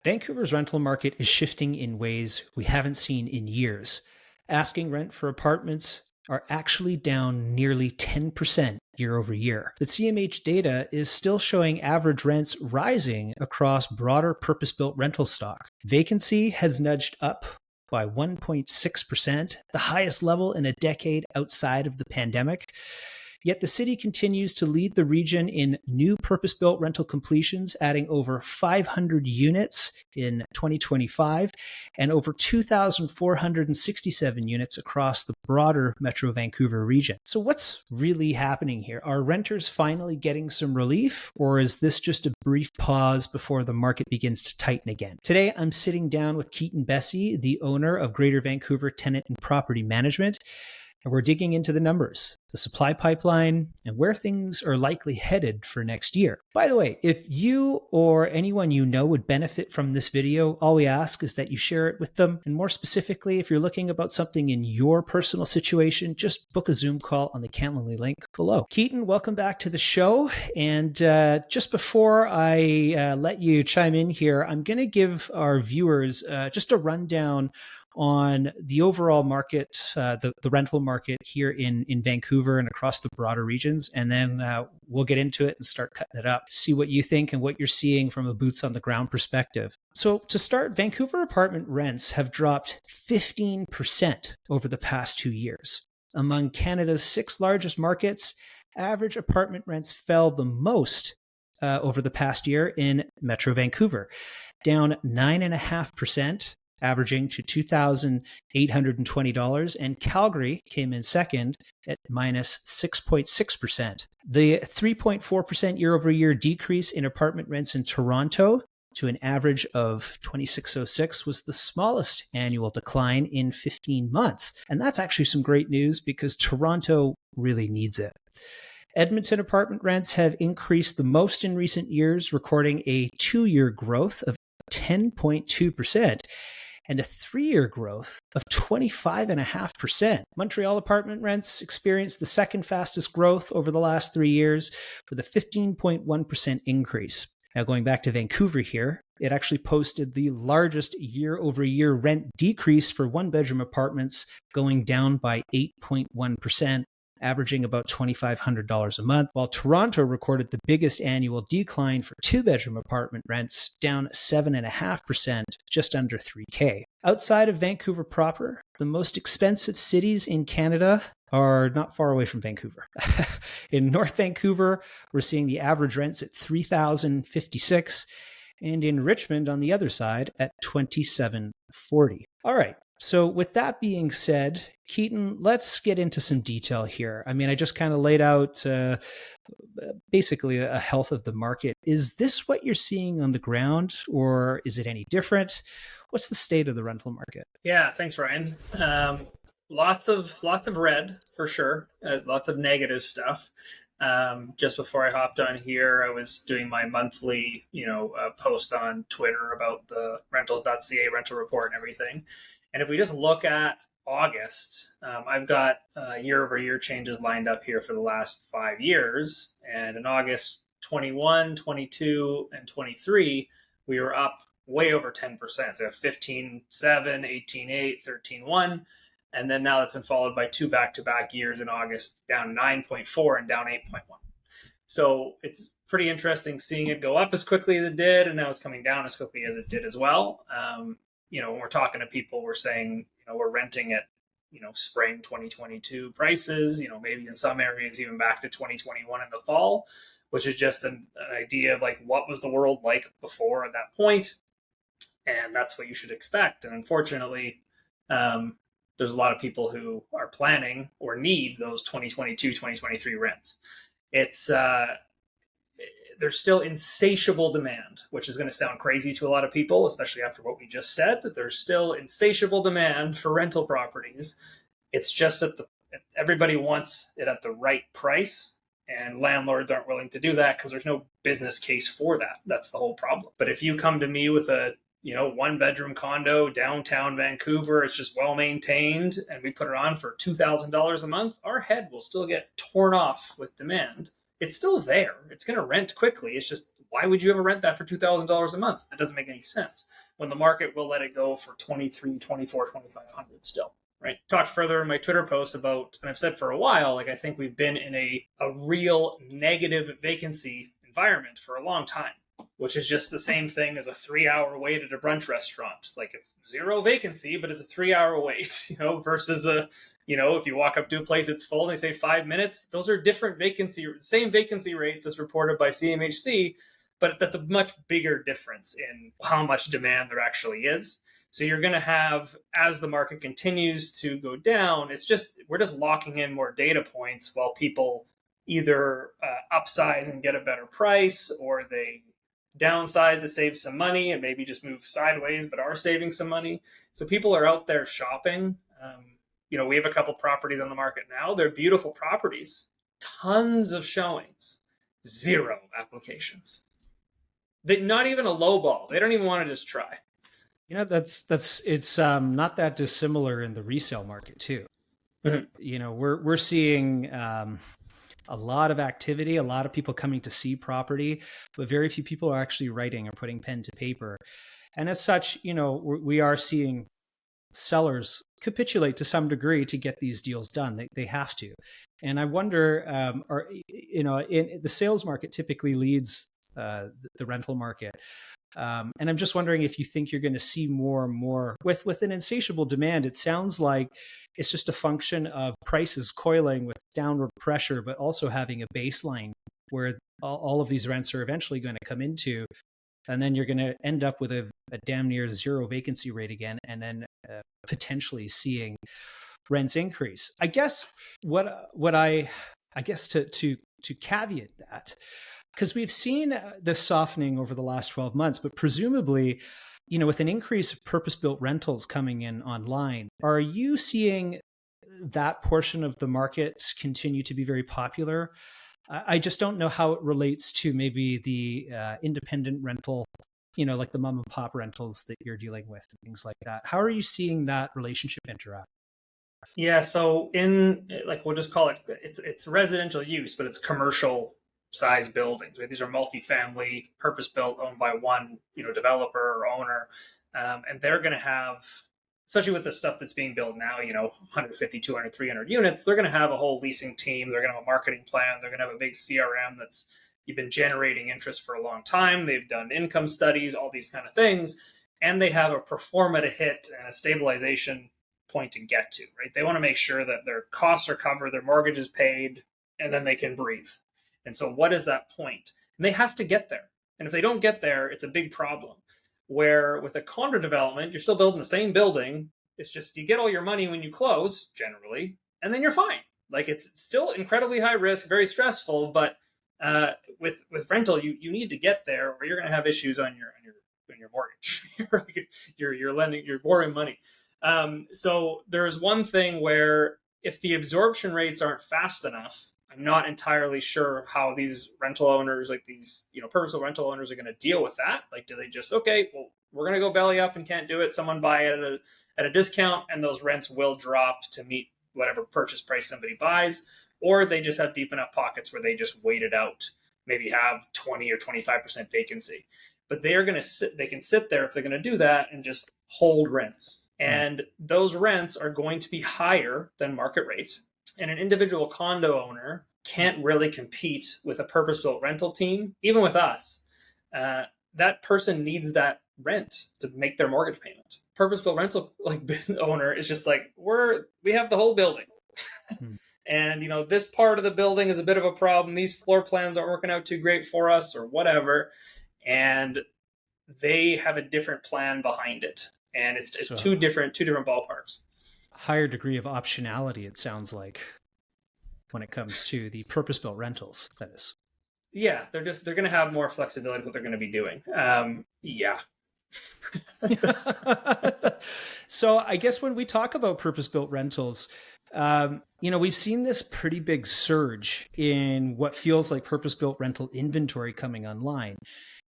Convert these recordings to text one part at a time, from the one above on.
Vancouver's rental market is shifting in ways we haven't seen in years. Asking rent for apartments are actually down nearly 10% year over year. The CMH data is still showing average rents rising across broader purpose-built rental stock. Vacancy has nudged up by 1.6%, the highest level in a decade outside of the pandemic. Yet the city continues to lead the region in new purpose-built rental completions, adding over 500 units in 2025 and over 2,467 units across the broader Metro Vancouver region. So what's really happening here? Are renters finally getting some relief, or is this just a brief pause before the market begins to tighten again? Today, I'm sitting down with Keaton Bessie, the owner of Greater Vancouver Tenant and Property Management. And we're digging into the numbers, the supply pipeline, and where things are likely headed for next year. By the way, if you or anyone you know would benefit from this video, all we ask is that you share it with them. And more specifically, if you're looking about something in your personal situation, just book a Zoom call on the Calendly link below. Keaton, welcome back to the show. And just before I let you chime in here, I'm going to give our viewers just a rundown on the overall market, the rental market here in Vancouver and across the broader regions. And then we'll get into it and start cutting it up, see what you think and what you're seeing from a boots on the ground perspective. So to start, Vancouver apartment rents have dropped 15% over the past 2 years. Among Canada's 6 largest markets, average apartment rents fell the most over the past year in Metro Vancouver, down 9.5%. Averaging to $2,820, and Calgary came in second at minus 6.6%. The 3.4% year-over-year decrease in apartment rents in Toronto to an average of $2,606 was the smallest annual decline in 15 months. And that's actually some great news because Toronto really needs it. Edmonton apartment rents have increased the most in recent years, recording a 2-year growth of 10.2%. and a 3-year growth of 25.5%. Montreal apartment rents experienced the second fastest growth over the last 3 years with a 15.1% increase. Now, going back to Vancouver here, it actually posted the largest year-over-year rent decrease for one-bedroom apartments, going down by 8.1%. Averaging about $2,500 a month, while Toronto recorded the biggest annual decline for 2-bedroom apartment rents, down 7.5%, just under $3,000. Outside of Vancouver proper, the most expensive cities in Canada are not far away from Vancouver. In North Vancouver, we're seeing the average rents at $3,056, and in Richmond on the other side at $2,740. All right. So with that being said, Keaton, let's get into some detail here. I mean, I just kind of laid out basically a health of the market. Is this what you're seeing on the ground, or is it any different? What's the state of the rental market? Yeah, thanks, Ryan. Lots of red for sure. Lots of negative stuff. Just before I hopped on here, I was doing my monthly, post on Twitter about the Rentals.ca rental report and everything. And if we just look at August, I've got year-over-year changes lined up here for the last 5 years. And in August 21, 22, and 23, we were up way over 10%. So 15.7, 18.8, 13.1. And then now that's been followed by 2 back-to-back years in August, down 9.4 and down 8.1. So it's pretty interesting seeing it go up as quickly as it did, and now it's coming down as quickly as it did as well. When we're talking to people, we're saying, we're renting at, spring 2022 prices, maybe in some areas even back to 2021 in the fall, which is just an idea of like, what was the world like before at that point? And that's what you should expect. And unfortunately, there's a lot of people who are planning or need those 2022, 2023 rents. There's still insatiable demand, which is going to sound crazy to a lot of people, especially after what we just said, that there's still insatiable demand for rental properties. It's just that everybody wants it at the right price, and landlords aren't willing to do that because there's no business case for that. That's the whole problem. But if you come to me with a 1-bedroom condo, downtown Vancouver, it's just well maintained, and we put it on for $2,000 a month, our head will still get torn off with demand. It's still there. It's going to rent quickly. It's just why would you ever rent that for $2,000 a month? That doesn't make any sense when the market will let it go for 23, 24, 2,500 still. Right. Talked further in my Twitter post about, and I've said for a while, like I think we've been in a real negative vacancy environment for a long time, which is just the same thing as a 3-hour wait at a brunch restaurant. Like it's zero vacancy, but it's a 3-hour wait, versus if you walk up to a place, it's full and they say 5 minutes. Those are different same vacancy rates as reported by CMHC, but that's a much bigger difference in how much demand there actually is. So you're going to have, as the market continues to go down, we're just locking in more data points while people either upsize and get a better price, or they downsize to save some money and maybe just move sideways but are saving some money. So people are out there shopping. We have a couple properties on the market now. They're beautiful properties, tons of showings, 0 applications. Not even a low ball. They don't even want to just try. It's not that dissimilar in the resale market too. Mm-hmm. We're seeing a lot of activity, a lot of people coming to see property, but very few people are actually writing or putting pen to paper. And as such, we are seeing sellers capitulate to some degree to get these deals done. They have to. And I wonder, in the sales market typically leads the rental market. And I'm just wondering if you think you're going to see more and more with an insatiable demand. It sounds like it's just a function of prices coiling with downward pressure, but also having a baseline where all of these rents are eventually going to come into, and then you're going to end up with a damn near 0 vacancy rate again, and then potentially seeing rents increase. I guess to caveat that, because we've seen this softening over the last 12 months, but presumably, with an increase of purpose-built rentals coming in online, are you seeing that portion of the market continue to be very popular? I just don't know how it relates to maybe the independent rental, like the mom and pop rentals that you're dealing with and things like that. How are you seeing that relationship interact? Yeah, so we'll just call it's residential use, but it's commercial size buildings, right? These are multifamily, purpose-built, owned by one, developer or owner. And they're going to have, especially with the stuff that's being built now, 150, 200, 300 units, they're going to have a whole leasing team. They're going to have a marketing plan. They're going to have a big CRM that's been generating interest for a long time. They've done income studies, all these kind of things. And they have a pro forma to hit and a stabilization point to get to, right? They want to make sure that their costs are covered, their mortgage is paid, and then they can breathe. And so what is that point? And they have to get there. And if they don't get there, it's a big problem. Where with a condo development, you're still building the same building. It's just you get all your money when you close, generally, and then you're fine. Like it's still incredibly high risk, very stressful, but with rental, you need to get there, or you're going to have issues on your mortgage. You're borrowing money. So there is one thing where if the absorption rates aren't fast enough, I'm not entirely sure how these rental owners, like these, purposeful rental owners, are going to deal with that. Like, do they just, okay, well, we're going to go belly up and can't do it. Someone buy it at a discount, and those rents will drop to meet whatever purchase price somebody buys, or they just have deep enough pockets where they just wait it out, maybe have 20 or 25% vacancy. But they can sit there if they're going to do that and just hold rents. And those rents are going to be higher than market rate. And an individual condo owner can't really compete with a purpose-built rental team, even with us. That person needs that rent to make their mortgage payment. Purpose-built rental business owner is just like, we have the whole building. And, this part of the building is a bit of a problem. These floor plans aren't working out too great for us or whatever. And they have a different plan behind it. And it's two different ballparks. Higher degree of optionality, it sounds like, when it comes to the purpose-built rentals, that is. Yeah, they're going to have more flexibility with what they're going to be doing. Yeah. So I guess when we talk about purpose-built rentals, we've seen this pretty big surge in what feels like purpose-built rental inventory coming online.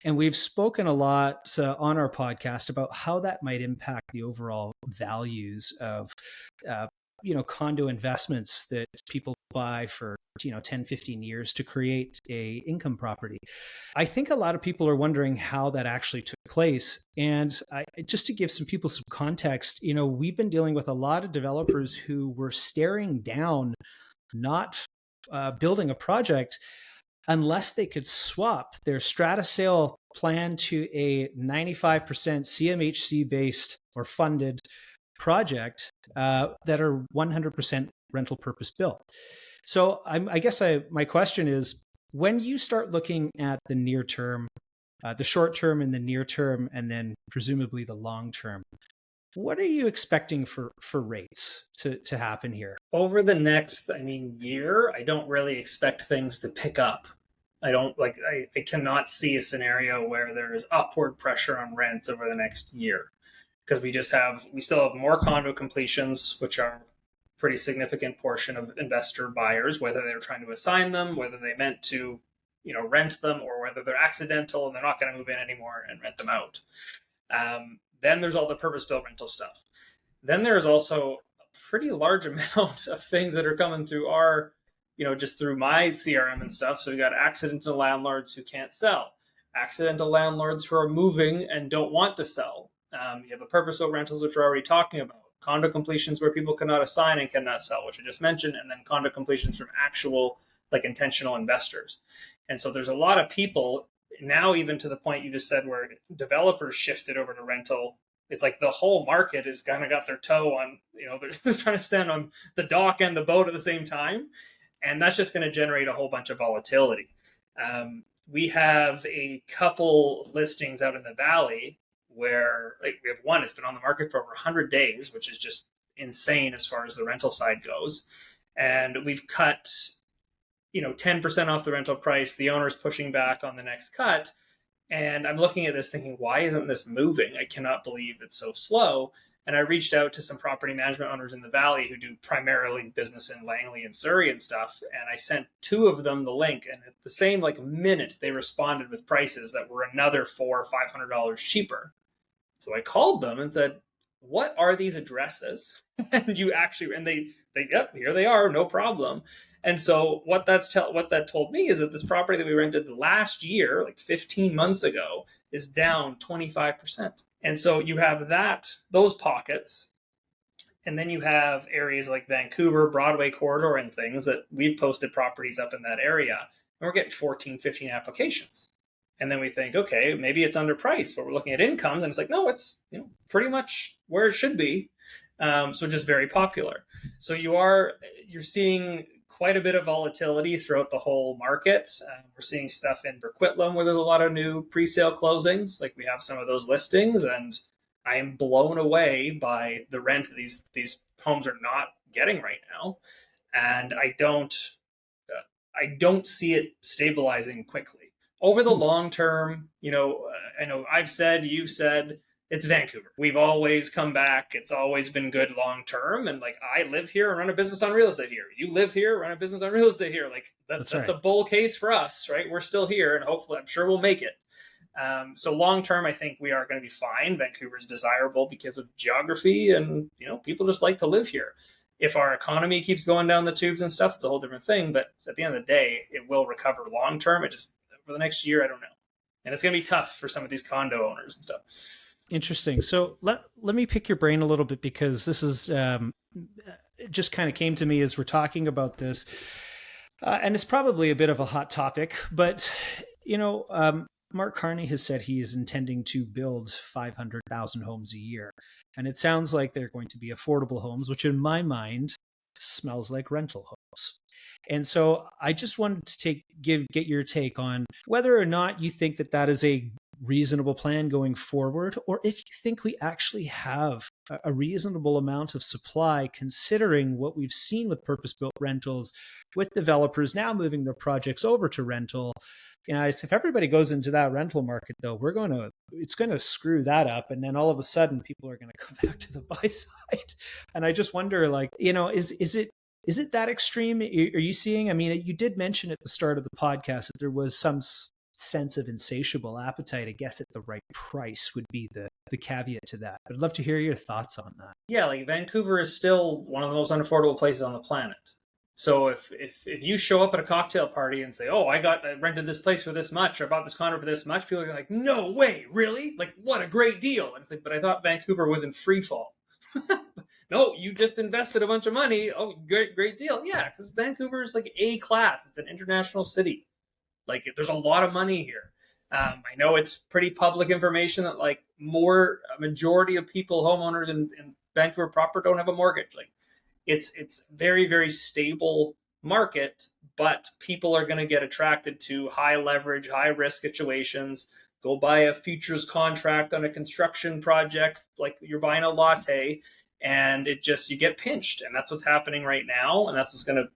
And we've spoken a lot on our podcast about how that might impact the overall values of condo investments that people buy for 10, 15 years to create a income property. I think a lot of people are wondering how that actually took place. And just to give some people some context, we've been dealing with a lot of developers who were staring down not building a project unless they could swap their strata sale plan to a 95% CMHC based or funded project that are 100% rental purpose built. So I guess my question is, when you start looking at the near term, the short term and the near term, and then presumably the long term, what are you expecting for rates to happen here? Over the next, year, I don't really expect things to pick up. I cannot see a scenario where there is upward pressure on rents over the next year, because we still have more condo completions, which are a pretty significant portion of investor buyers, whether they're trying to assign them, whether they meant to, rent them, or whether they're accidental and they're not going to move in anymore and rent them out. Then there's all the purpose-built rental stuff. Then there's also a pretty large amount of things that are coming through our, just through my CRM and stuff. So we got accidental landlords who can't sell, accidental landlords who are moving and don't want to sell. You have the purpose-built rentals, which we're already talking about, condo completions where people cannot assign and cannot sell, which I just mentioned, and then condo completions from actual, intentional investors. And so there's a lot of people now, even to the point you just said, where developers shifted over to rental. It's like the whole market has kind of got their toe on, they're trying to stand on the dock and the boat at the same time. And that's just going to generate a whole bunch of volatility. We have a couple listings out in the valley where we have one that's been on the market for over 100 days, which is just insane as far as the rental side goes. And we've cut 10% off the rental price. The owner's pushing back on the next cut. And I'm looking at this thinking, why isn't this moving? I cannot believe it's so slow. And I reached out to some property management owners in the valley who do primarily business in Langley and Surrey and stuff. And I sent two of them the link. And at the same minute, they responded with prices that were another $400 or $500 cheaper. So I called them and said, what are these addresses? And they, yep, here they are, no problem. And so what that told me is that this property that we rented last year, 15 months ago, is down 25%. And so you have those pockets, and then you have areas like Vancouver, Broadway corridor and things that we've posted properties up in that area, and we're getting 14, 15 applications. And then we think, okay, maybe it's underpriced, but we're looking at incomes, and it's like, no, it's pretty much where it should be. So just very popular. So you're seeing quite a bit of volatility throughout the whole market. We're seeing stuff in Burquitlam where there's a lot of new pre-sale closings. We have some of those listings, and I am blown away by the rent that these homes are not getting right now. And I don't see it stabilizing quickly. Over the long term, I know I've said, you've said, it's Vancouver. We've always come back. It's always been good long term. And I live here and run a business on real estate here. You live here, run a business on real estate here. That's right. A bull case for us, right? We're still here, and hopefully, I'm sure we'll make it. So long term, I think we are going to be fine. Vancouver's desirable because of geography, and people just like to live here. If our economy keeps going down the tubes and stuff, it's a whole different thing. But at the end of the day, it will recover long term. For the next year, I don't know. And it's going to be tough for some of these condo owners and stuff. Interesting. So let me pick your brain a little bit, because this is it just kind of came to me as we're talking about this. And it's probably a bit of a hot topic, but, Mark Carney has said he is intending to build 500,000 homes a year. And it sounds like they're going to be affordable homes, which in my mind smells like rental homes. And so I just wanted to get your take on whether or not you think that is a reasonable plan going forward, or if you think we actually have a reasonable amount of supply, considering what we've seen with purpose-built rentals, with developers now moving their projects over to rental. If everybody goes into that rental market, though, it's going to screw that up. And then all of a sudden people are going to come back to the buy side. And I just wonder, is it that extreme? Are you seeing, you did mention at the start of the podcast that there was some sense of insatiable appetite, I guess, at the right price would be the caveat to that. I'd love to hear your thoughts on that. Yeah, like Vancouver is still one of the most unaffordable places on the planet. So if you show up at a cocktail party and say, "Oh, I rented this place for this much, or I bought this condo for this much," people are like, "No way, really? Like, what a great deal!" And it's like, but I thought Vancouver was in free fall. No, you just invested a bunch of money. Oh, great deal. Yeah, because Vancouver is like A class. It's an international city. Like, there's a lot of money here. I know it's pretty public information that like a majority of people, homeowners in Vancouver proper, don't have a mortgage. Like, it's very, very stable market, but people are going to get attracted to high leverage, high risk situations. Go buy a futures contract on a construction project, like you're buying a latte, and you get pinched. And that's what's happening right now. And that's what's going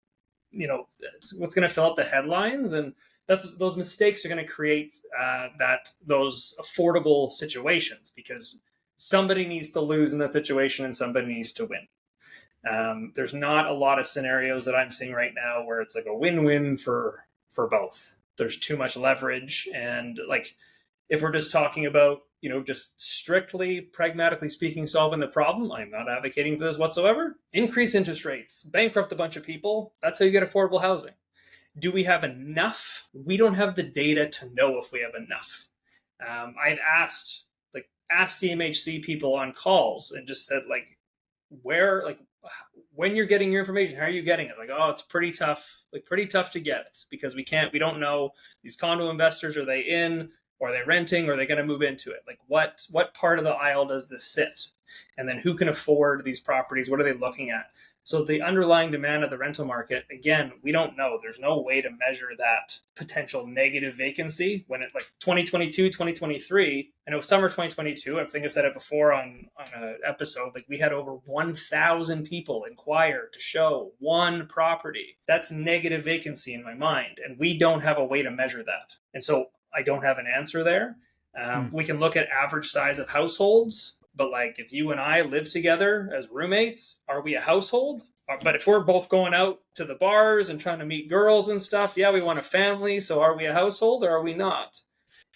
to fill up the headlines. And those mistakes are going to create those affordable situations, because somebody needs to lose in that situation and somebody needs to win. There's not a lot of scenarios that I'm seeing right now where it's like a win-win for both. There's too much leverage, and like, if we're just talking about, just strictly pragmatically speaking, solving the problem, I'm not advocating for this whatsoever. Increase interest rates, bankrupt a bunch of people. That's how you get affordable housing. Do we have enough? We don't have the data to know if we have enough. I've asked CMHC people on calls and just said, like, when you're getting your information, how are you getting it? Like, oh, it's pretty tough to get it, because we don't know these condo investors. Are they in, or are they renting, or are they going to move into it? Like, what part of the aisle does this sit? And then who can afford these properties? What are they looking at? So the underlying demand of the rental market, again, we don't know. There's no way to measure that potential negative vacancy when it's like 2022, 2023. I know summer 2022, I think I've said it before on an episode, like we had over 1,000 people inquire to show one property. That's negative vacancy in my mind. And we don't have a way to measure that. And so I don't have an answer there. We can look at average size of households. But like, if you and I live together as roommates, are we a household? But if we're both going out to the bars and trying to meet girls and stuff, yeah, we want a family. So are we a household or are we not?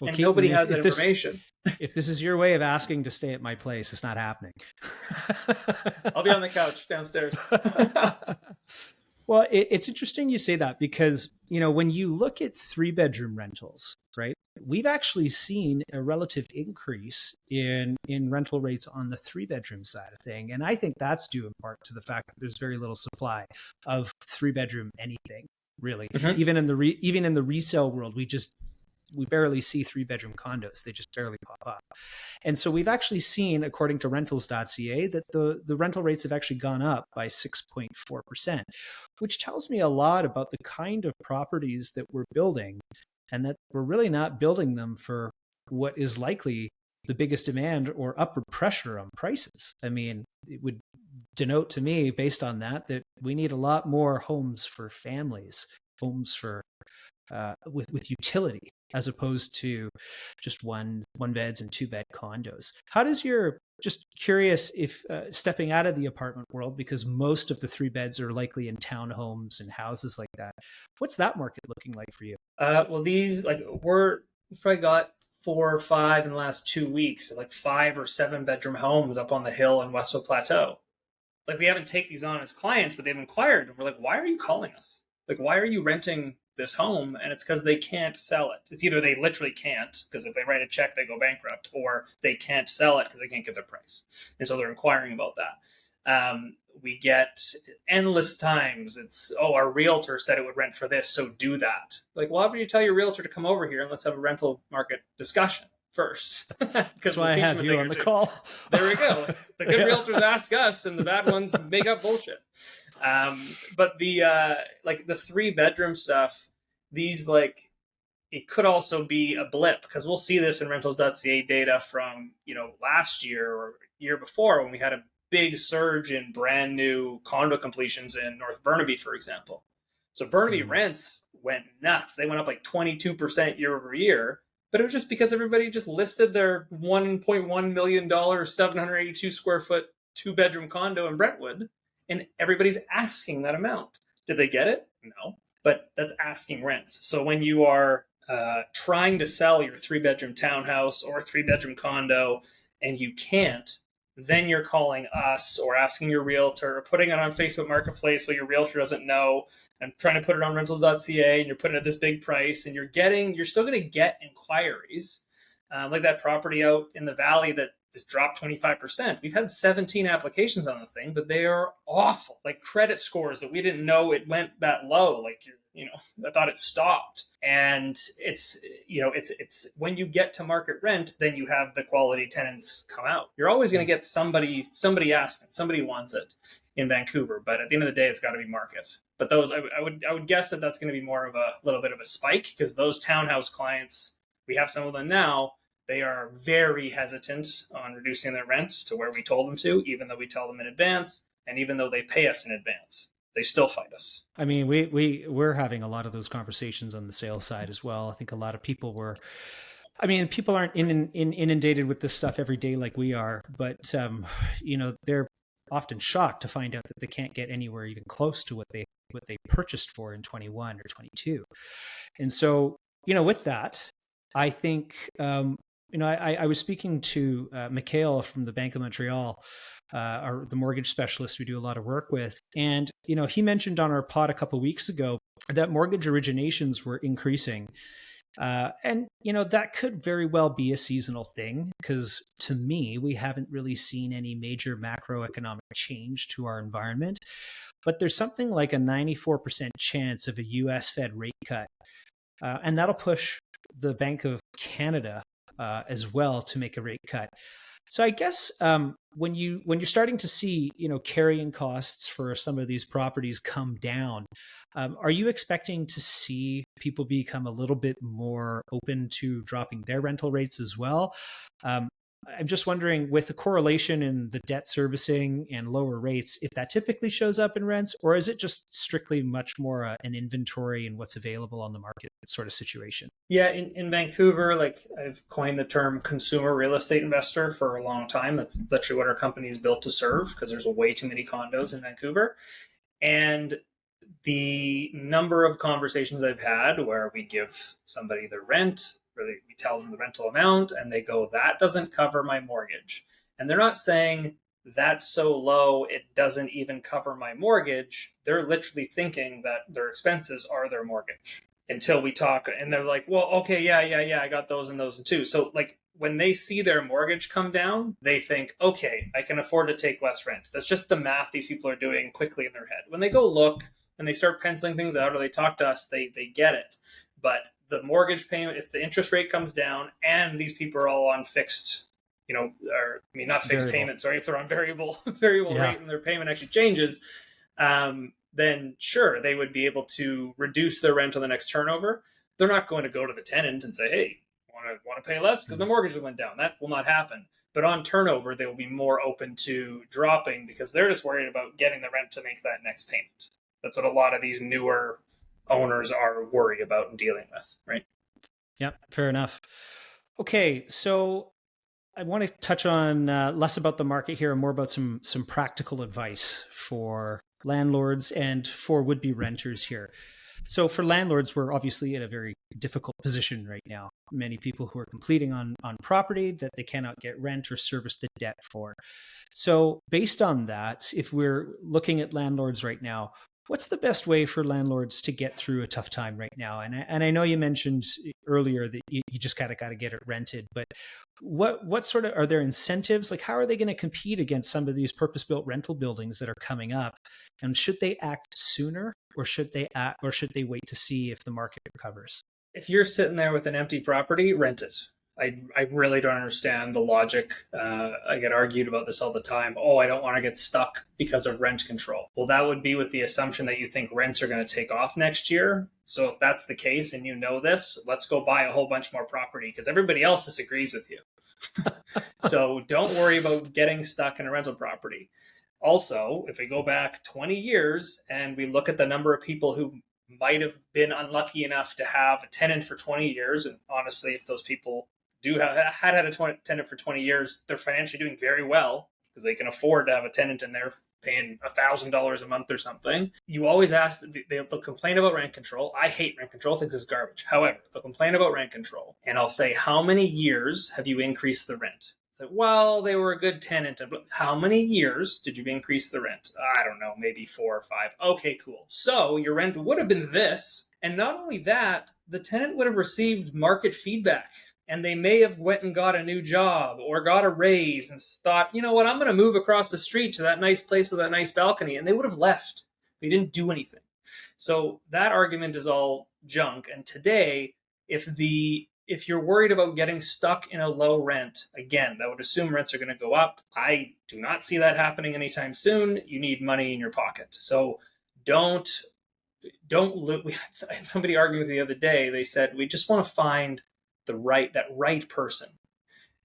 Well, and nobody has that information. If this is your way of asking to stay at my place, it's not happening. I'll be on the couch downstairs. Well, it's interesting you say that, because, when you look at 3-bedroom rentals, right, we've actually seen a relative increase in rental rates on the 3-bedroom side of thing. And I think that's due in part to the fact that there's very little supply of 3-bedroom anything, really. Mm-hmm. Even in the resale world, we barely see 3-bedroom condos. They just barely pop up. And so we've actually seen, according to Rentals.ca, that the rental rates have actually gone up by 6.4%, which tells me a lot about the kind of properties that we're building, and that we're really not building them for what is likely the biggest demand or upward pressure on prices. I mean, it would denote to me, based on that we need a lot more homes for families, homes for with utility, as opposed to just one beds and 2-bed condos. How does just curious if stepping out of the apartment world, because most of the 3 beds are likely in townhomes and houses like that, what's that market looking like for you? Well, these, like, we've probably got 4 or 5 in the last 2 weeks, like 5 or 7 bedroom homes up on the hill in Westwood Plateau. Like, we haven't taken these on as clients, but they've inquired, and we're like, why are you calling us? Like, why are you renting this home? And it's because they can't sell it. It's either they literally can't, because if they write a check, they go bankrupt, or they can't sell it because they can't get their price. And so they're inquiring about that. We get endless times. It's, our realtor said it would rent for this, so do that. Like, well, why would you tell your realtor to come over here and let's have a rental market discussion first? That's why I have you on the call. There we go. The good realtors ask us, and the bad ones make up bullshit. But the 3-bedroom stuff, these, like, it could also be a blip, because we'll see this in Rentals.ca data from, last year or year before, when we had a big surge in brand new condo completions in North Burnaby, for example. So Burnaby rents went nuts. They went up like 22% year over year, but it was just because everybody just listed their $1.1 million, 782 square foot 2-bedroom condo in Brentwood, and everybody's asking that amount. Did they get it? No, but that's asking rents. So when you are trying to sell your 3-bedroom townhouse or 3-bedroom condo and you can't, then you're calling us or asking your realtor or putting it on Facebook Marketplace where your realtor doesn't know and trying to put it on Rentals.ca and you're putting it at this big price and you're still going to get inquiries. Like that property out in the valley that just dropped 25%. We've had 17 applications on the thing, but they are awful. Like credit scores that we didn't know it went that low. Like, I thought it stopped. And it's when you get to market rent, then you have the quality tenants come out. You're always going to get somebody asking, somebody wants it in Vancouver. But at the end of the day, it's got to be market. But those, I would guess that that's going to be more of a little bit of a spike because those townhouse clients, we have some of them now. They are very hesitant on reducing their rents to where we told them to, even though we tell them in advance, and even though they pay us in advance, they still fight us. I mean, we're having a lot of those conversations on the sales side as well. I think a lot of people people aren't inundated with this stuff every day like we are, but they're often shocked to find out that they can't get anywhere even close to what they purchased for in 21 or 22. And so, with that, I think, I was speaking to Mikhail from the Bank of Montreal, the mortgage specialist we do a lot of work with. And, he mentioned on our pod a couple of weeks ago that mortgage originations were increasing. And, that could very well be a seasonal thing because to me, we haven't really seen any major macroeconomic change to our environment. But there's something like a 94% chance of a US Fed rate cut. And that'll push the Bank of Canada as well to make a rate cut. So I guess when you're starting to see carrying costs for some of these properties come down, are you expecting to see people become a little bit more open to dropping their rental rates as well? I'm just wondering, with the correlation in the debt servicing and lower rates, if that typically shows up in rents, or is it just strictly much more an inventory and what's available on the market sort of situation? Yeah, in Vancouver, like I've coined the term consumer real estate investor for a long time. That's literally what our company is built to serve because there's way too many condos in Vancouver. And the number of conversations I've had where we give somebody the rent, we tell them the rental amount and they go, that doesn't cover my mortgage. And they're not saying that's so low it doesn't even cover my mortgage. They're literally thinking that their expenses are their mortgage until we talk. And they're like, well, okay, yeah, I got those and too. So like when they see their mortgage come down, they think, okay, I can afford to take less rent. That's just the math these people are doing quickly in their head. When they go look and they start penciling things out or they talk to us, they get it. But the mortgage payment, if the interest rate comes down and these people are all on fixed, not fixed variable payments, sorry, if they're on variable rate and their payment actually changes, then sure, they would be able to reduce their rent on the next turnover. They're not going to go to the tenant and say, hey, want to pay less because my mortgage went down. That will not happen. But on turnover, they will be more open to dropping because they're just worried about getting the rent to make that next payment. That's what a lot of these newer owners are worried about and dealing with, right? Yep, fair enough. Okay, so I want to touch on less about the market here and more about some practical advice for landlords and for would-be renters here. So for landlords, we're obviously in a very difficult position right now. Many people who are completing on property that they cannot get rent or service the debt for. So based on that, if we're looking at landlords right now, what's the best way for landlords to get through a tough time right now? And I know you mentioned earlier that you just got to get it rented, but what sort of, are there incentives? Like how are they going to compete against some of these purpose-built rental buildings that are coming up? And should they act sooner or should they wait to see if the market recovers? If you're sitting there with an empty property, rent it. I really don't understand the logic. I get argued about this all the time. Oh, I don't want to get stuck because of rent control. Well, that would be with the assumption that you think rents are going to take off next year. So if that's the case and you know this, let's go buy a whole bunch more property because everybody else disagrees with you. So don't worry about getting stuck in a rental property. Also, if we go back 20 years and we look at the number of people who might have been unlucky enough to have a tenant for 20 years, and honestly, if those people had a tenant for 20 years, they're financially doing very well. because they can afford to have a tenant in there paying $1,000 a month or something. You always ask, they'll complain about rent control. I hate rent control, I think this is garbage. However, they'll complain about rent control, and I'll say, how many years have you increased the rent? It's like, well, they were a good tenant. How many years did you increase the rent? I don't know, maybe 4 or 5. Okay, cool. So your rent would have been this. And not only that, the tenant would have received market feedback, and they may have went and got a new job or got a raise and thought, you know what, I'm going to move across the street to that nice place with that nice balcony. And they would have left. They didn't do anything. So that argument is all junk. And today, if you're worried about getting stuck in a low rent, again, that would assume rents are going to go up. I do not see that happening anytime soon. You need money in your pocket. So don't we had somebody arguing with me the other day. They said, we just want to find that right person.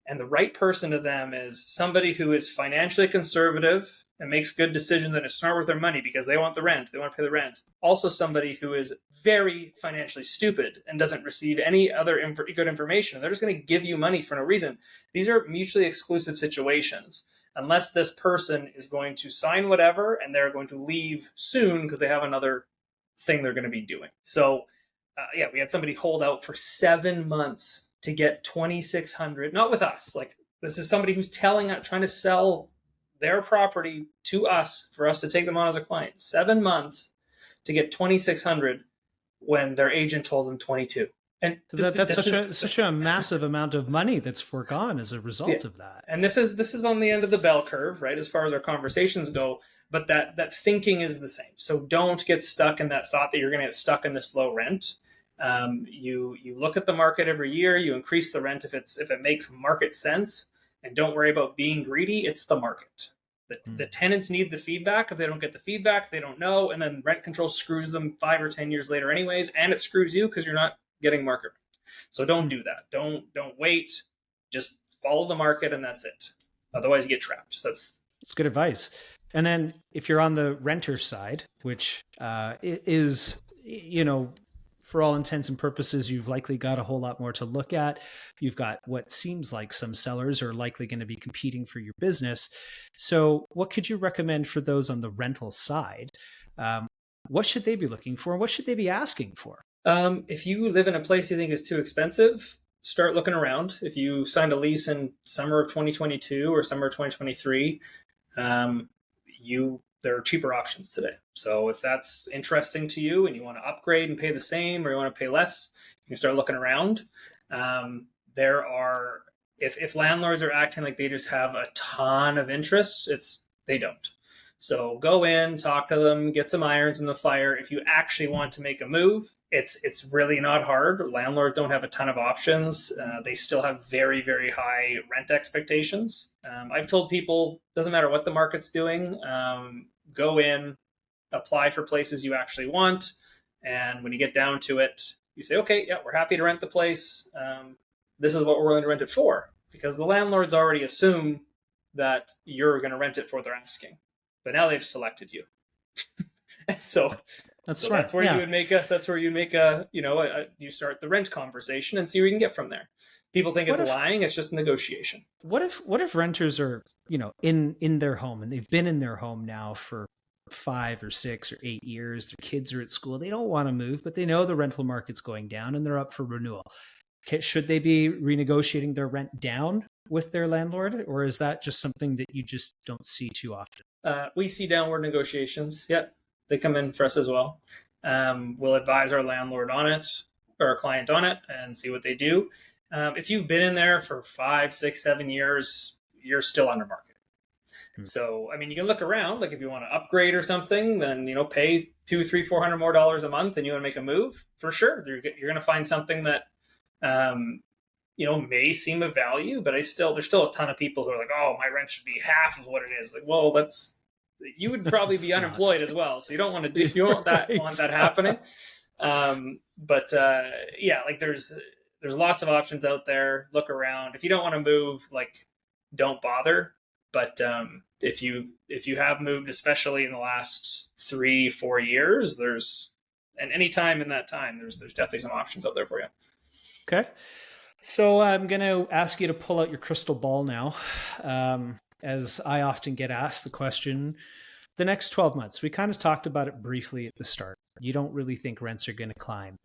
And the right person to them is somebody who is financially conservative and makes good decisions and is smart with their money because they want the rent. They want to pay the rent. Also somebody who is very financially stupid and doesn't receive any other good information. They're just going to give you money for no reason. These are mutually exclusive situations. Unless this person is going to sign whatever and they're going to leave soon because they have another thing they're going to be doing. So we had somebody hold out for 7 months to get $2,600. Not with us. Like, this is somebody who's trying to sell their property to us for us to take them on as a client. 7 months to get $2,600 when their agent told them 22. And that's such a massive amount of money that's foregone as a result of that. And this is on the end of the bell curve, right? As far as our conversations go, but that thinking is the same. So don't get stuck in that thought that you're going to get stuck in this low rent. You look at the market every year. You increase the rent if it makes market sense, and don't worry about being greedy. It's the market. The tenants need the feedback. If they don't get the feedback, they don't know, and then rent control screws them 5 or 10 years later, anyways, and it screws you because you're not getting market rent. So don't do that. Don't wait. Just follow the market, and that's it. Otherwise, you get trapped. So that's good advice. And then if you're on the renter side, which is, for all intents and purposes, you've likely got a whole lot more to look at. You've got what seems like some sellers are likely going to be competing for your business. So what could you recommend for those on the rental side? What should they be looking for? And what should they be asking for? If you live in a place you think is too expensive, start looking around. If you signed a lease in summer of 2022 or summer of 2023, there are cheaper options today. So if that's interesting to you and you want to upgrade and pay the same, or you want to pay less, you can start looking around. If landlords are acting like they just have a ton of interest, they don't. So go in, talk to them, get some irons in the fire. If you actually want to make a move, it's really not hard. Landlords don't have a ton of options. They still have very, very high rent expectations. I've told people, doesn't matter what the market's doing, go in, apply for places you actually want. And when you get down to it, you say, okay, yeah, we're happy to rent the place. This is what we're willing to rent it for. Because the landlords already assume that you're going to rent it for what they're asking. But now they've selected you. So that's where you would make you start the rent conversation and see where you can get from there. People think it's lying. It's just a negotiation. What if renters are, in their home, and they've been in their home now for 5 or 6 or 8 years, their kids are at school, they don't want to move, but they know the rental market's going down and they're up for renewal. Should they be renegotiating their rent down with their landlord, or is that just something that you just don't see too often? We see downward negotiations. Yeah, they come in for us as well. We'll advise our landlord on it, or our client on it, and see what they do. If you've been in there for 5, 6, 7 years, you're still under market. So, you can look around. Like if you want to upgrade or something, then pay $200, $300, $400 more a month, and you want to make a move. For sure, you're going to find something that may seem of value, but there's still a ton of people who are like, oh, my rent should be half of what it is. Like, well, you would probably be unemployed as well. So you don't want that happening. There's lots of options out there. Look around. If you don't want to move, don't bother. But if you have moved, especially in the last 3-4 years, and any time in that time, there's definitely some options out there for you. Okay. So I'm going to ask you to pull out your crystal ball now. as I often get asked the question, the next 12 months, we kind of talked about it briefly at the start. You don't really think rents are going to climb.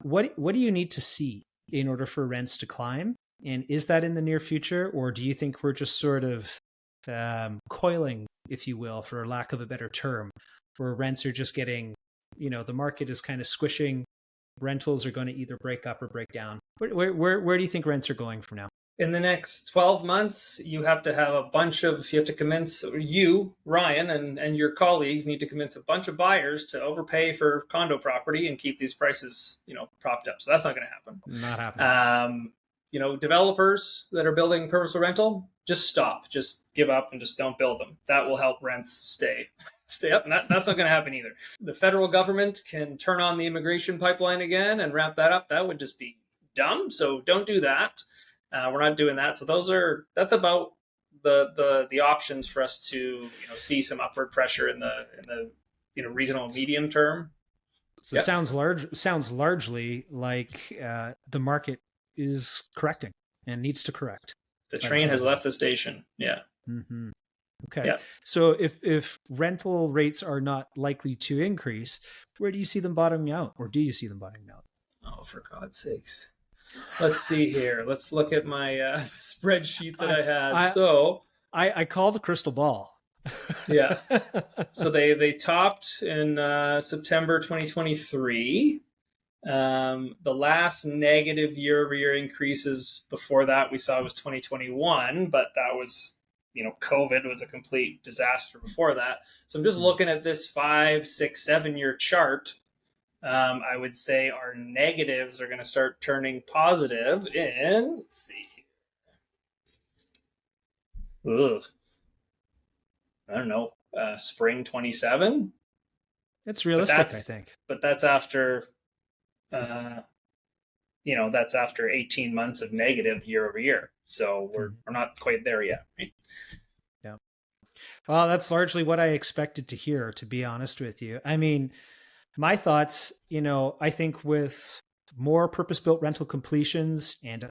What do you need to see in order for rents to climb? And is that in the near future, or do you think we're just sort of coiling, if you will, for lack of a better term, where rents are just getting, the market is kind of squishing, rentals are going to either break up or break down? Where do you think rents are going from now? In the next 12 months, you have to convince you, Ryan, and your colleagues need to convince a bunch of buyers to overpay for condo property and keep these prices, propped up. So that's not going to happen. Not happening. Developers that are building purposeful rental, just stop, just give up and just don't build them. That will help rents stay up. And that's not going to happen either. The federal government can turn on the immigration pipeline again and wrap that up. That would just be dumb. So don't do that. We're not doing that. So that's about the options for us to see some upward pressure in the reasonable medium term. So yep. Sounds largely like the market is correcting and needs to correct. The train has left the station. Yeah. Mm-hmm. Okay. Yeah. So if rental rates are not likely to increase, where do you see them bottoming out, or do you see them bottoming out? Oh, for God's sakes. Let's see here. Let's look at my spreadsheet that I had. I called a crystal ball. Yeah. So they topped in September 2023. The last negative year-over-year increases before that we saw was 2021, but that was, COVID was a complete disaster before that. So I'm just looking at this 5, 6, 7-year chart. I would say our negatives are going to start turning positive in, let's see. Ugh. I don't know, spring 27. It's realistic, I think. But that's after, that's after 18 months of negative year over year. So we're not quite there yet, right? Yeah. Well, that's largely what I expected to hear, to be honest with you. I mean, my thoughts, I think with more purpose-built rental completions and,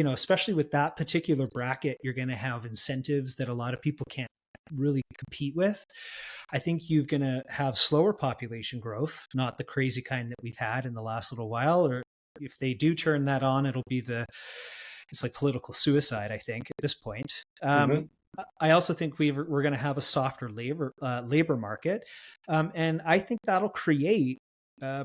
especially with that particular bracket, you're going to have incentives that a lot of people can't really compete with. I think you're going to have slower population growth, not the crazy kind that we've had in the last little while. Or if they do turn that on, it's like political suicide, I think, at this point. I also think we're going to have a softer labor market, and I think that'll create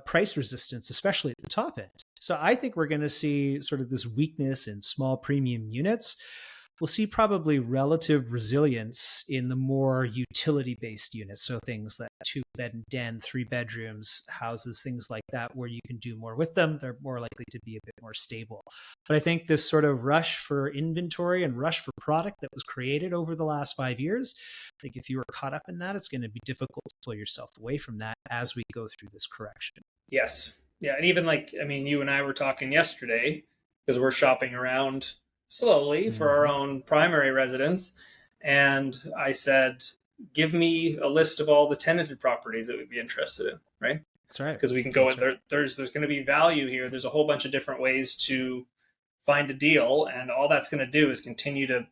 price resistance, especially at the top end. So I think we're going to see sort of this weakness in small premium units. We'll see probably relative resilience in the more utility-based units. So things like 2-bed and den, 3 bedrooms, houses, things like that, where you can do more with them. They're more likely to be a bit more stable. But I think this sort of rush for inventory and rush for product that was created over the last 5 years, I think if you were caught up in that, it's going to be difficult to pull yourself away from that as we go through this correction. Yes. Yeah. And even you and I were talking yesterday because we're shopping around slowly for our own primary residence. And I said, give me a list of all the tenanted properties that we'd be interested in, right? That's right. Because we can go there's going to be value here. There's a whole bunch of different ways to find a deal. And all that's going to do is continue to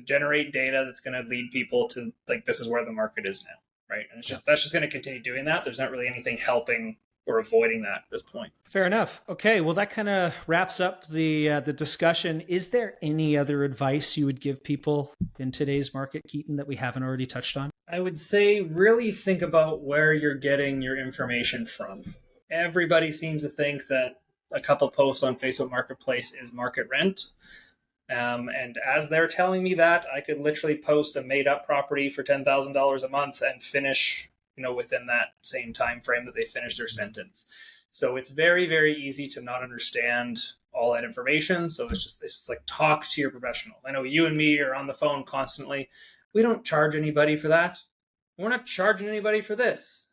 generate data that's going to lead people to this is where the market is now, right? And that's just going to continue doing that. There's not really anything helping or avoiding that at this point. Fair enough. Okay, well, that kind of wraps up the discussion. Is there any other advice you would give people in today's market, Keaton, that we haven't already touched on? I would say really think about where you're getting your information from. Everybody seems to think that a couple posts on Facebook Marketplace is market rent. And as they're telling me that, I could literally post a made-up property for $10,000 a month and finish within that same time frame that they finish their sentence. So it's very, very easy to not understand all that information. So it's just like talk to your professional. I know you and me are on the phone constantly. We don't charge anybody for that. We're not charging anybody for this.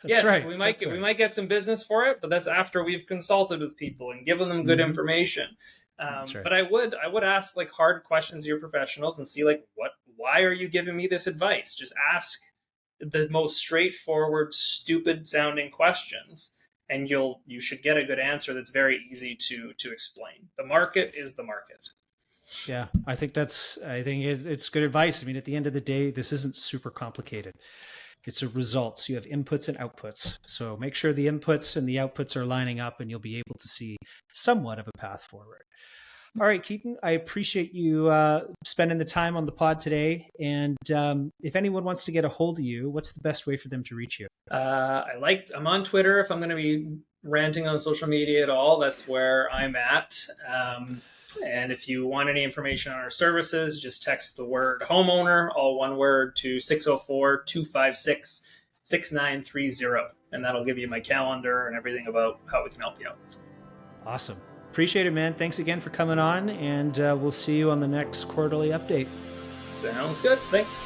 That's right. We might get some business for it, but that's after we've consulted with people and given them good information. Right. But I would ask hard questions to your professionals and see why are you giving me this advice? Just ask the most straightforward, stupid sounding questions, and you should get a good answer that's very easy to explain. The market is the market. Yeah, I think it's good advice. I mean, at the end of the day, this isn't super complicated. It's a results. You have inputs and outputs. So make sure the inputs and the outputs are lining up, and you'll be able to see somewhat of a path forward. All right, Keaton, I appreciate you spending the time on the pod today. And if anyone wants to get a hold of you, what's the best way for them to reach you? I'm on Twitter if I'm going to be ranting on social media at all. That's where I'm at. And if you want any information on our services, just text the word homeowner, all one word, to 604-256-6930. And that'll give you my calendar and everything about how we can help you out. Awesome. Appreciate it, man. Thanks again for coming on, and we'll see you on the next quarterly update. Sounds good. Thanks.